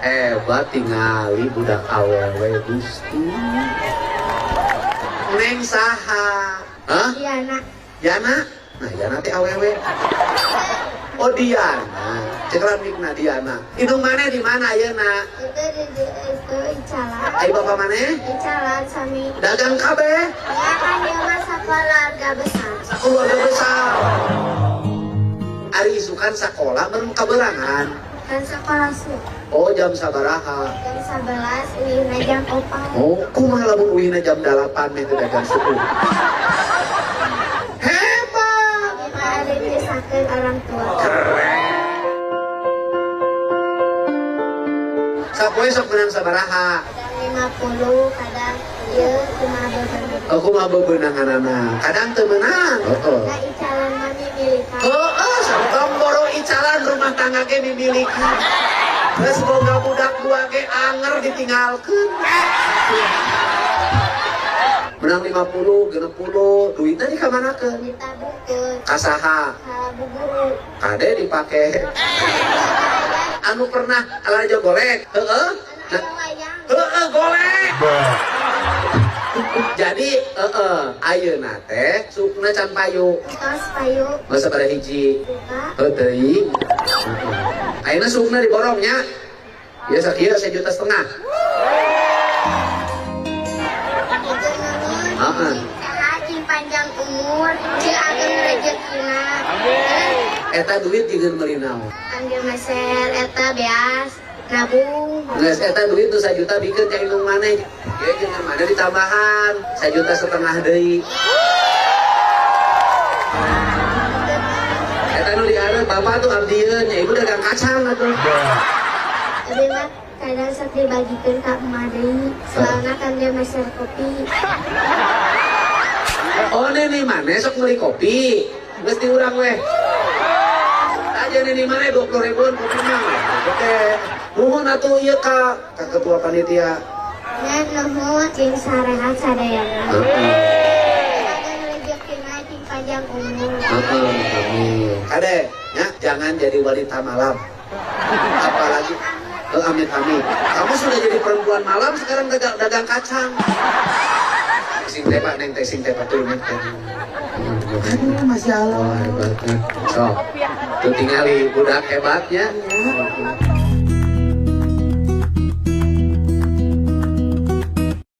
Hebat tingali budak awewe Gusti. Neng saha? Hah? Diana. Diana? Nah, Diana teh awewe. Oh Diana, cekelan mikna Diana. Indung mana di mana ayeuna? Itu Icalan. Ai bapak mana? Icalan sami. Dagang kabeh. Ya kan dia mah keluarga besar. Keluarga besar. Ari isukan sekolah belum kaberangan. Kan sekolah sih. Oh jam sabaraha? Jam 11 ini jam 4. Oh, kumaha lamun ulihna jam 8 meh teu dagang suku. Hebat. Kita ada disakeun orang tua. Sapoe sok menang sabaraha? Kadang 50, kadang ieu kumaha bebeunang. Aku mah bebeunanganana. Kadang teu meunang. Heeh. Nah Icalan mah milikan. Heeh, sareng boro icalan rumah tangga ge mimiliki. Geus boga budak dua ge anger ditinggalkeun. Menang 50, 60, duitnya di kamanakeun? Ditabungkeun. Kasaha? Ka bu guru. Kade dipake. Anu pernah alaja golek? Heeh. Anak wayang. Heeh, golek. Jadi, ayeuna teh sukna can payu. Tos payu. Masa pada hiji. Buka. Teuing. Ayeuna sukna diborongnya. Ya sakieu 1,5 juta. Heeh. Sehat, panjang umur, jeung ageng rezekina. Eta duit jigeun meuli naon? Ambil meser eta beas nabung. Geus eta duit nu 1 juta bikeun ka indung maneh. Ge jeung mana ditambahan 1,5 juta deui. Eta nu dihareup bapak tuh abdieun nya ibu dagang kacang atuh. Tapi mah kadang sok dibagikeun ka emak deui. Soalna kan dia meser kopi. Oh neni maneh sok meuli kopi. Geus di urang weh. Aja neni maneh 20.000 kopi mah. Oke. Nuhun atuh ieu ka ketua panitia. Dan nuhun jeung sarehat sadayana. Heeh. Ageng rezekina jeung panjang umur. Amin. Kade, ya jangan jadi wanita malam. Apalagi amit-amit. Kamu sudah jadi perempuan malam sekarang dagang kacang. Sing teh Pak, neng teh sing teh patul nih. Aduh, Masya Allah. Hebat. So, tuh tingali budak hebatnya.